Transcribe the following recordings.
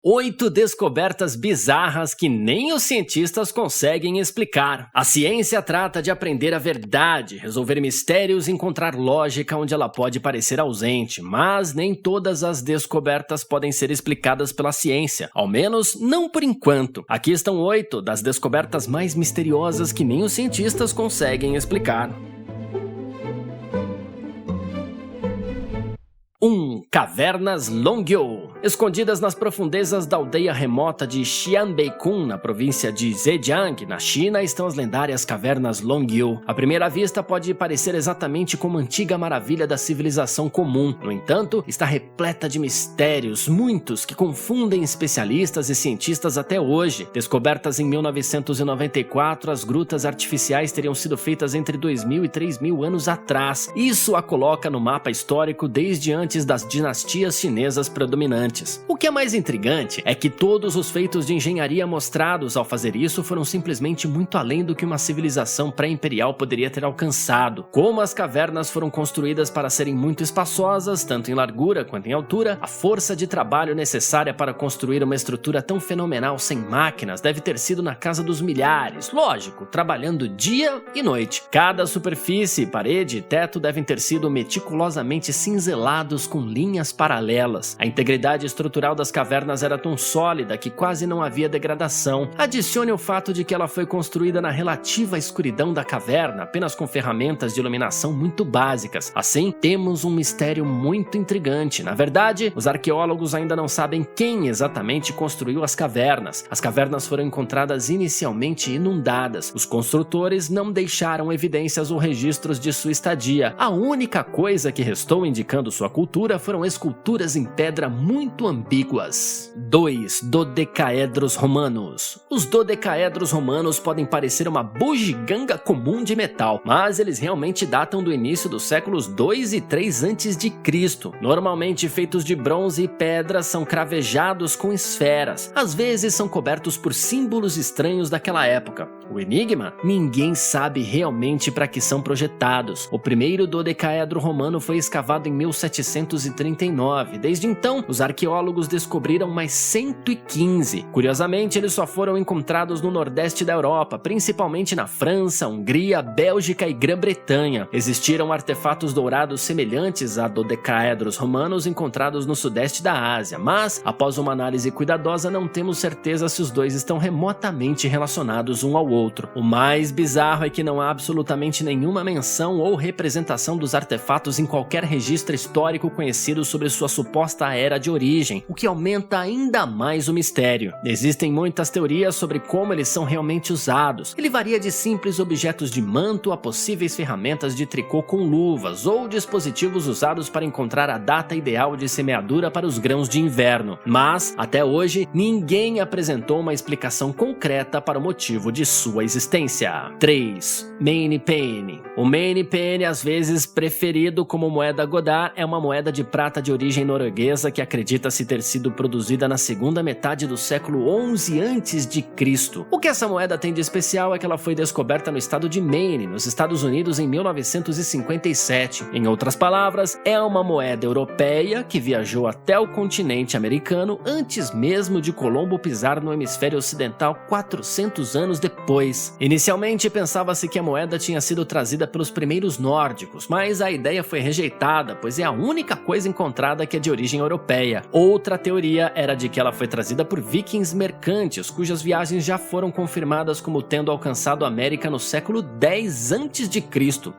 8 descobertas bizarras que nem os cientistas conseguem explicar. A ciência trata de aprender a verdade, resolver mistérios e encontrar lógica onde ela pode parecer ausente, mas nem todas as descobertas podem ser explicadas pela ciência, ao menos não por enquanto. Aqui estão 8 das descobertas mais misteriosas que nem os cientistas conseguem explicar. 1. Cavernas Longyo. Escondidas nas profundezas da aldeia remota de Xianbeikun, na província de Zhejiang, na China, estão as lendárias cavernas Longyo. À primeira vista pode parecer exatamente como a antiga maravilha da civilização comum. No entanto, está repleta de mistérios, muitos que confundem especialistas e cientistas até hoje. Descobertas em 1994, as grutas artificiais teriam sido feitas entre 2000 e 3000 anos atrás. Isso a coloca no mapa histórico desde antes das dinastias chinesas predominantes. O que é mais intrigante é que todos os feitos de engenharia mostrados ao fazer isso foram simplesmente muito além do que uma civilização pré-imperial poderia ter alcançado. Como as cavernas foram construídas para serem muito espaçosas, tanto em largura quanto em altura, a força de trabalho necessária para construir uma estrutura tão fenomenal sem máquinas deve ter sido na casa dos milhares, lógico, trabalhando dia e noite. Cada superfície, parede e teto devem ter sido meticulosamente cinzelados com linhas paralelas. A integridade estrutural das cavernas era tão sólida que quase não havia degradação. Adicione o fato de que ela foi construída na relativa escuridão da caverna, apenas com ferramentas de iluminação muito básicas. Assim, temos um mistério muito intrigante. Na verdade, os arqueólogos ainda não sabem quem exatamente construiu as cavernas. As cavernas foram encontradas inicialmente inundadas. Os construtores não deixaram evidências ou registros de sua estadia. A única coisa que restou indicando sua cultura foram esculturas em pedra muito ambíguas. 2. Dodecaedros romanos. Os dodecaedros romanos podem parecer uma bugiganga comum de metal, mas eles realmente datam do início dos séculos 2 e 3 a.C. Normalmente feitos de bronze e pedra, são cravejados com esferas. Às vezes são cobertos por símbolos estranhos daquela época. O enigma? Ninguém sabe realmente para que são projetados. O primeiro dodecaedro romano foi escavado em 1739. Desde então, os arqueólogos descobriram mais 115. Curiosamente, eles só foram encontrados no nordeste da Europa, principalmente na França, Hungria, Bélgica e Grã-Bretanha. Existiram artefatos dourados semelhantes a dodecaedros romanos encontrados no sudeste da Ásia, mas, após uma análise cuidadosa, não temos certeza se os dois estão remotamente relacionados um ao outro. O mais bizarro é que não há absolutamente nenhuma menção ou representação dos artefatos em qualquer registro histórico conhecido sobre sua suposta era de origem, o que aumenta ainda mais o mistério. Existem muitas teorias sobre como eles são realmente usados. Ele varia de simples objetos de manto a possíveis ferramentas de tricô com luvas ou dispositivos usados para encontrar a data ideal de semeadura para os grãos de inverno. Mas, até hoje, ninguém apresentou uma explicação concreta para o motivo de sua existência. 3. Mane Penny. O Mane Penny, às vezes preferido como moeda Godá, é uma moeda de prata de origem norueguesa que acredita-se ter sido produzida na segunda metade do século 11 a.C. O que essa moeda tem de especial é que ela foi descoberta no estado de Maine, nos Estados Unidos, em 1957. Em outras palavras, é uma moeda europeia que viajou até o continente americano antes mesmo de Colombo pisar no hemisfério ocidental 400 anos depois. Inicialmente pensava-se que a moeda tinha sido trazida pelos primeiros nórdicos, mas a ideia foi rejeitada, pois é a única coisa encontrada que é de origem europeia. Outra teoria era de que ela foi trazida por vikings mercantes, cujas viagens já foram confirmadas como tendo alcançado a América no século 10 a.C.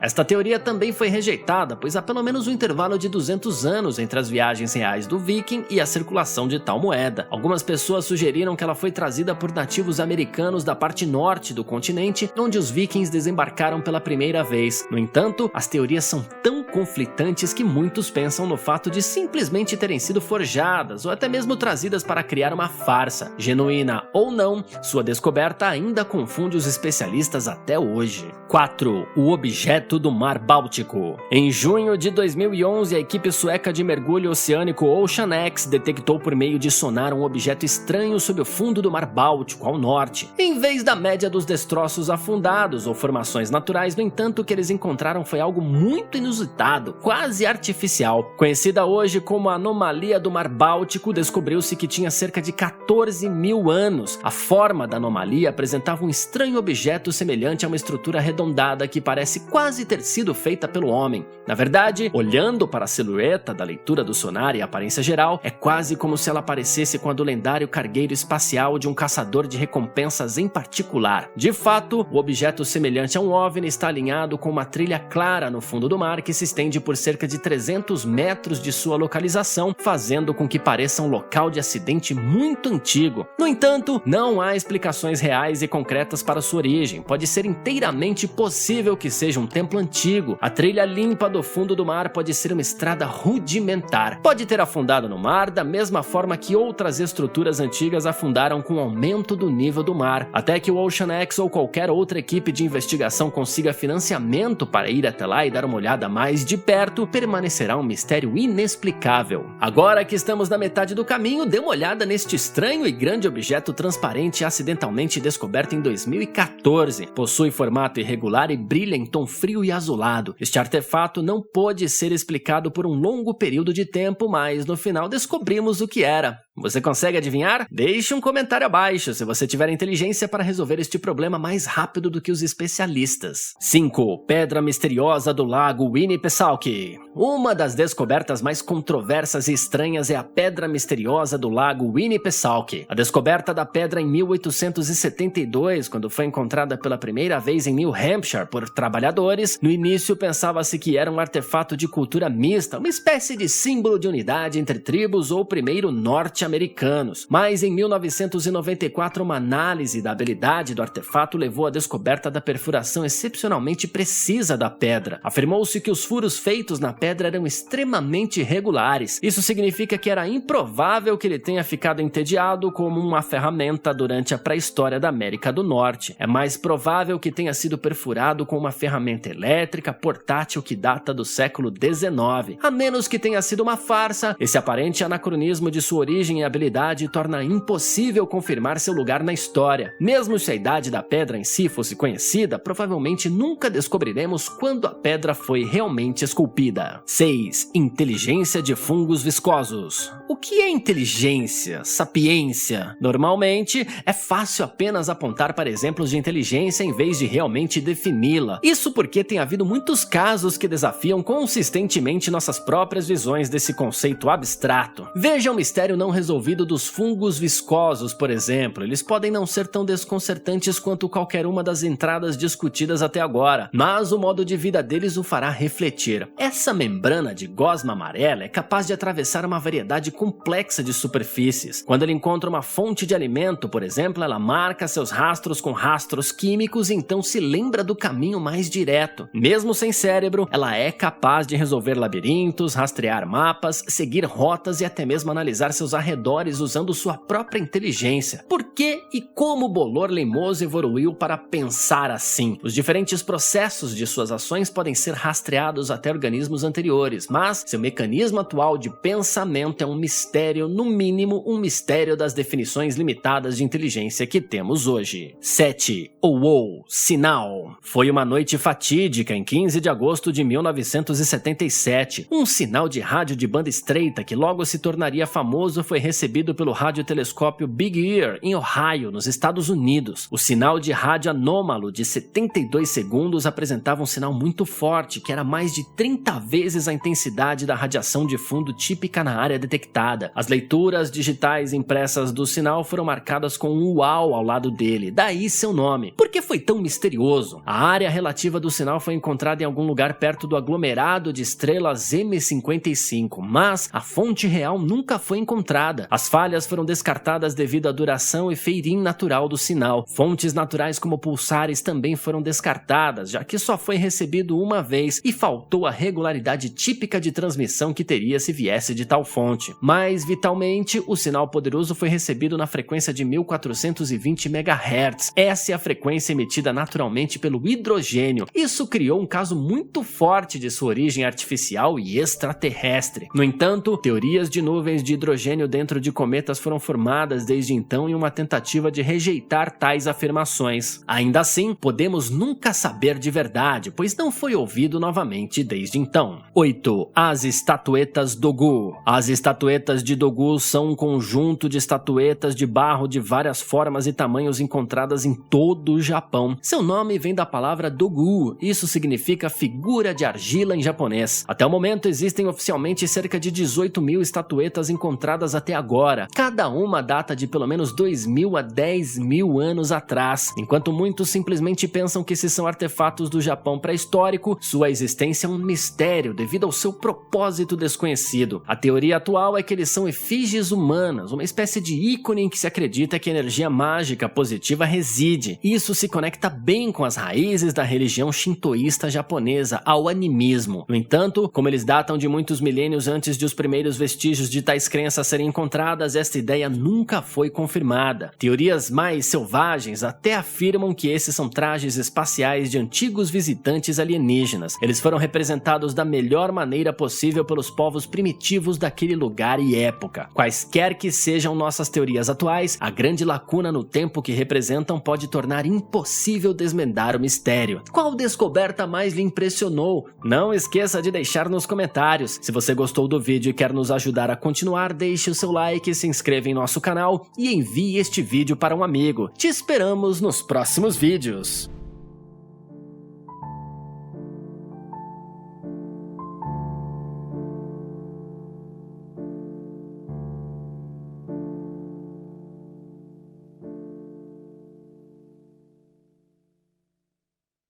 Esta teoria também foi rejeitada, pois há pelo menos um intervalo de 200 anos entre as viagens reais do viking e a circulação de tal moeda. Algumas pessoas sugeriram que ela foi trazida por nativos americanos da parte norte do continente, onde os vikings desembarcaram pela primeira vez. No entanto, as teorias são tão conflitantes que muitos pensam no fato de simplesmente terem sido forjadas ou até mesmo trazidas para criar uma farsa. Genuína ou não, sua descoberta ainda confunde os especialistas até hoje. 4. O objeto do Mar Báltico. Em junho de 2011, a equipe sueca de mergulho oceânico Ocean X detectou por meio de sonar um objeto estranho sob o fundo do Mar Báltico, ao norte. Em vez da média dos destroços afundados ou formações naturais, no entanto, o que eles encontraram foi algo muito inusitado inventado, quase artificial. Conhecida hoje como a anomalia do Mar Báltico, descobriu-se que tinha cerca de 14 mil anos. A forma da anomalia apresentava um estranho objeto semelhante a uma estrutura arredondada que parece quase ter sido feita pelo homem. Na verdade, olhando para a silhueta da leitura do sonar e a aparência geral, é quase como se ela parecesse com a do lendário cargueiro espacial de um caçador de recompensas em particular. De fato, o objeto semelhante a um OVNI está alinhado com uma trilha clara no fundo do mar que se estende por cerca de 300 metros de sua localização, fazendo com que pareça um local de acidente muito antigo. No entanto, não há explicações reais e concretas para sua origem. Pode ser inteiramente possível que seja um templo antigo. A trilha limpa do fundo do mar pode ser uma estrada rudimentar. Pode ter afundado no mar da mesma forma que outras estruturas antigas afundaram com o aumento do nível do mar. Até que o OceanX ou qualquer outra equipe de investigação consiga financiamento para ir até lá e dar uma olhada mais de perto, permanecerá um mistério inexplicável. Agora que estamos na metade do caminho, dê uma olhada neste estranho e grande objeto transparente acidentalmente descoberto em 2014. Possui formato irregular e brilha em tom frio e azulado. Este artefato não pôde ser explicado por um longo período de tempo, mas no final descobrimos o que era. Você consegue adivinhar? Deixe um comentário abaixo se você tiver inteligência para resolver este problema mais rápido do que os especialistas. 5. Pedra misteriosa do lago Winnipesaukee. Uma das descobertas mais controversas e estranhas é a pedra misteriosa do lago Winnipesaukee. A descoberta da pedra em 1872, quando foi encontrada pela primeira vez em New Hampshire por trabalhadores, no início pensava-se que era um artefato de cultura mista, uma espécie de símbolo de unidade entre tribos ou primeiro norte-americanos. Mas em 1994, uma análise da habilidade do artefato levou à descoberta da perfuração excepcionalmente precisa da pedra. Afirmou-se que os furos feitos na pedra eram extremamente irregulares. Isso significa que era improvável que ele tenha ficado entediado como uma ferramenta durante a pré-história da América do Norte. É mais provável que tenha sido perfurado com uma ferramenta elétrica portátil que data do século XIX. A menos que tenha sido uma farsa, esse aparente anacronismo de sua origem e habilidade torna impossível confirmar seu lugar na história. Mesmo se a idade da pedra em si fosse conhecida, provavelmente nunca descobriremos quando a pedra foi realmente esculpida. 6. Inteligência de fungos viscosos. O que é inteligência? Sapiência? Normalmente, é fácil apenas apontar para exemplos de inteligência em vez de realmente defini-la. Isso porque tem havido muitos casos que desafiam consistentemente nossas próprias visões desse conceito abstrato. Veja o mistério não resolvido dos fungos viscosos, por exemplo. Eles podem não ser tão desconcertantes quanto qualquer uma das entradas discutidas até agora, mas o modo de vida deles o fará refletir. Essa membrana de gosma amarela é capaz de atravessar uma variedade complexa de superfícies. Quando ele encontra uma fonte de alimento, por exemplo, ela marca seus rastros com rastros químicos e então se lembra do caminho mais direto. Mesmo sem cérebro, ela é capaz de resolver labirintos, rastrear mapas, seguir rotas e até mesmo analisar seus arredores usando sua própria inteligência. Por que e como o bolor leimoso evoluiu para pensar assim? Os diferentes processos de suas ações podem ser rastreados até organismos anteriores, mas seu mecanismo atual de pensamento é um mistério, no mínimo um mistério das definições limitadas de inteligência que temos hoje. 7. OWO, sinal. Foi uma noite fatídica em 15 de agosto de 1977. Um sinal de rádio de banda estreita que logo se tornaria famoso foi recebido pelo radiotelescópio Big Ear, em Ohio, nos Estados Unidos. O sinal de rádio anômalo de 72 segundos apresentava um sinal muito forte, que era mais de 30 vezes a intensidade da radiação de fundo típica na área detectada. As leituras digitais impressas do sinal foram marcadas com um UAU ao lado dele, daí seu nome. Por que foi tão misterioso? A área relativa do sinal foi encontrada em algum lugar perto do aglomerado de estrelas M55, mas a fonte real nunca foi encontrada. As falhas foram descartadas devido à duração e feirinho natural do sinal. Fontes naturais como pulsares também foram descartadas, já que só foi recebido uma vez e faltou a regularidade típica de transmissão que teria se viesse de tal fonte. Mais vitalmente, o sinal poderoso foi recebido na frequência de 1420 MHz. Essa é a frequência emitida naturalmente pelo hidrogênio. Isso criou um caso muito forte de sua origem artificial e extraterrestre. No entanto, teorias de nuvens de hidrogênio dentro de cometas foram formadas desde então em uma tentativa de rejeitar tais afirmações. Ainda assim, podemos nunca saber de verdade, pois não foi ouvido novamente desde então. 8. As estatuetas Dogu. As estatuetas de Dogu são um conjunto de estatuetas de barro de várias formas e tamanhos encontradas em todo o Japão. Seu nome vem da palavra Dogu, isso significa figura de argila em japonês. Até o momento existem oficialmente cerca de 18 mil estatuetas encontradas até agora. Cada uma data de pelo menos 2.000 a 10.000 anos atrás. Enquanto muitos simplesmente pensam que esses são artefatos do Japão pré-histórico, sua existência é um mistério devido ao seu propósito desconhecido. A teoria atual é que eles são efígies humanas, uma espécie de ícone em que se acredita que a energia mágica positiva reside. Isso se conecta bem com as raízes da religião shintoísta japonesa, ao animismo. No entanto, como eles datam de muitos milênios antes de os primeiros vestígios de tais crenças serem encontradas, esta ideia nunca foi confirmada. Teorias mais selvagens até afirmam que esses são trajes espaciais de antigos visitantes alienígenas. Eles foram representados da melhor maneira possível pelos povos primitivos daquele lugar e época. Quaisquer que sejam nossas teorias atuais, a grande lacuna no tempo que representam pode tornar impossível desvendar o mistério. Qual descoberta mais lhe impressionou? Não esqueça de deixar nos comentários. Se você gostou do vídeo e quer nos ajudar a continuar, deixe o seu like, se inscreva em nosso canal e envie este vídeo para um amigo. Te esperamos nos próximos vídeos.